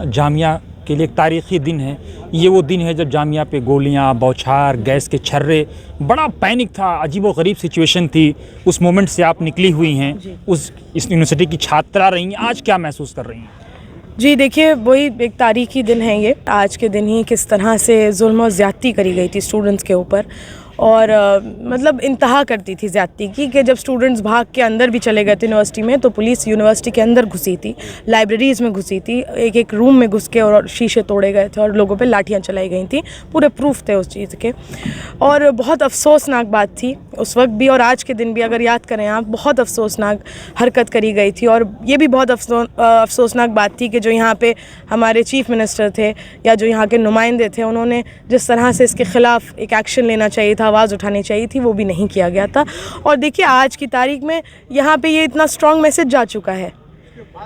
जामिया के लिए एक तारीख़ी दिन है। ये वो दिन है जब जामिया पे गोलियां, बौछार, गैस के छर्रे, बड़ा पैनिक था, अजीबो-गरीब सिचुएशन थी। उस मोमेंट से आप निकली हुई हैं, इस यूनिवर्सिटी की छात्रा रही हैं, आज क्या महसूस कर रही हैं? जी देखिए, वही एक तारीख़ी दिन है ये। आज के दिन ही किस तरह से जुल्म और ज़्यादती करी गई थी स्टूडेंट्स के ऊपर, और मतलब इंतहा करती थी ज़्यादती की कि जब स्टूडेंट्स भाग के अंदर भी चले गए थे यूनिवर्सिटी में, तो पुलिस यूनिवर्सिटी के अंदर घुसी थी, लाइब्रेरीज़ में घुसी थी, एक एक रूम में घुस के और शीशे तोड़े गए थे और लोगों पे लाठियाँ चलाई गई थी। पूरे प्रूफ थे उस चीज़ के, और बहुत अफसोसनाक बात थी उस वक्त भी और आज के दिन भी। अगर याद करें आप, बहुत अफसोसनाक हरकत करी गई थी, और ये भी बहुत अफसोसनाक बात थी कि जो यहाँ पे हमारे चीफ़ मिनिस्टर थे या जो यहाँ के नुमाइंदे थे, उन्होंने जिस तरह से इसके ख़िलाफ़ एक एक्शन लेना चाहिए था, आवाज़ उठानी चाहिए थी, वो भी नहीं किया गया था। और देखिए, आज की तारीख में यहाँ पे ये इतना स्ट्रॉन्ग मैसेज जा चुका है।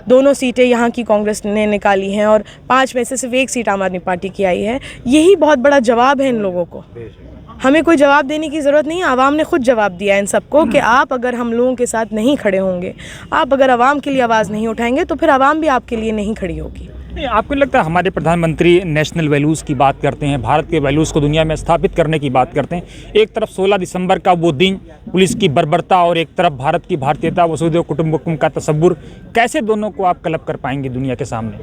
दोनों सीटें यहाँ की कांग्रेस ने निकाली हैं और 5 में से सिर्फ 1 सीट आम आदमी पार्टी की आई है। यही बहुत बड़ा जवाब है इन लोगों को। हमें कोई जवाब देने की ज़रूरत नहीं है, आवाम ने खुद जवाब दिया है इन सबको कि आप अगर हम लोगों के साथ नहीं खड़े होंगे, आप अगर आवाम के लिए आवाज़ नहीं उठाएंगे, तो फिर आवाम भी आपके लिए नहीं खड़ी होगी। आपको लगता है हमारे प्रधानमंत्री नेशनल वैल्यूज़ की बात करते हैं, भारत के वैल्यूज़ को दुनिया में स्थापित करने की बात करते हैं। एक तरफ 16 दिसंबर का वो दिन, पुलिस की बर्बरता, और एक तरफ भारत की भारतीयता, वसुधैव कुटुंबकम का तसव्वुर, कैसे दोनों को आप क्लब कर पाएंगे दुनिया के सामने?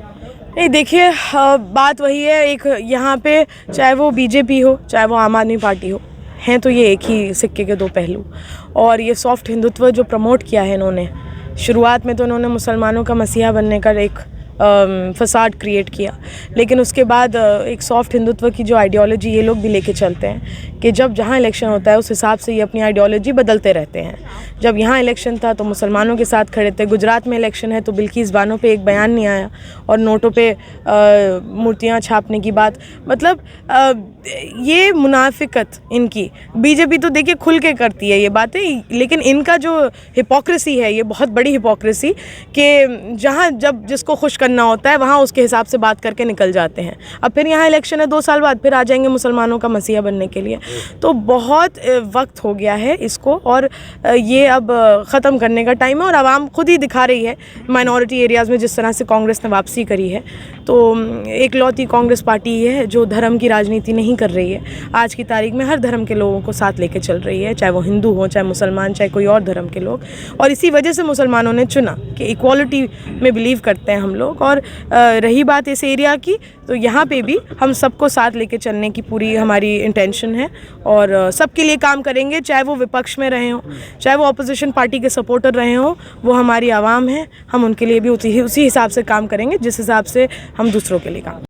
नहीं देखिए, बात वही है, एक यहाँ पे चाहे वो बीजेपी हो चाहे वो आम आदमी पार्टी हो, हैं तो ये एक ही सिक्के के 2 पहलू। और ये सॉफ्ट हिंदुत्व जो प्रमोट किया है इन्होंने, शुरुआत में तो इन्होंने मुसलमानों का मसीहा बनने का एक फसाड क्रिएट किया, लेकिन उसके बाद एक सॉफ्ट हिंदुत्व की जो आइडियोलॉजी ये लोग भी लेके चलते हैं कि जब जहाँ इलेक्शन होता है उस हिसाब से ये अपनी आइडियोलॉजी बदलते रहते हैं। जब यहाँ इलेक्शन था तो मुसलमानों के साथ खड़े थे, गुजरात में इलेक्शन है तो बिल्किस बानो पे एक बयान नहीं आया और नोटों पे मूर्तियाँ छापने की बात, मतलब ये मुनाफिकत इनकी। बीजेपी तो देखिए खुल के करती है ये बातें, लेकिन इनका जो हिपोक्रेसी है, ये बहुत बड़ी हिपोक्रेसी कि जहाँ जब जिसको खुश करना होता है वहाँ उसके हिसाब से बात करके निकल जाते हैं। अब फिर यहाँ इलेक्शन है 2 साल बाद, फिर आ जाएंगे मुसलमानों का मसीहा बनने के लिए। तो बहुत वक्त हो गया है इसको, और ये अब ख़त्म करने का टाइम है, और आवाम खुद ही दिखा रही है माइनॉरिटी एरियाज़ में जिस तरह से कांग्रेस ने वापसी करी है। तो एक लौती कांग्रेस पार्टी ये है जो धर्म की राजनीति नहीं कर रही है। आज की तारीख में हर धर्म के लोगों को साथ लेके चल रही है, चाहे वो हिंदू हो, चाहे मुसलमान, चाहे कोई और धर्म के लोग। और इसी वजह से मुसलमानों ने चुना कि इक्वालिटी में बिलीव करते हैं हम लोग। और रही बात इस एरिया की, तो यहाँ पे भी हम सबको साथ लेके चलने की पूरी हमारी इंटेंशन है, और सबके लिए काम करेंगे, चाहे वो विपक्ष में रहे हों, चाहे वो अपोजिशन पार्टी के सपोर्टर रहे हों। वो हमारी आवाम है, हम उनके लिए भी उसी हिसाब से काम करेंगे जिस हिसाब से हम दूसरों के लिए काम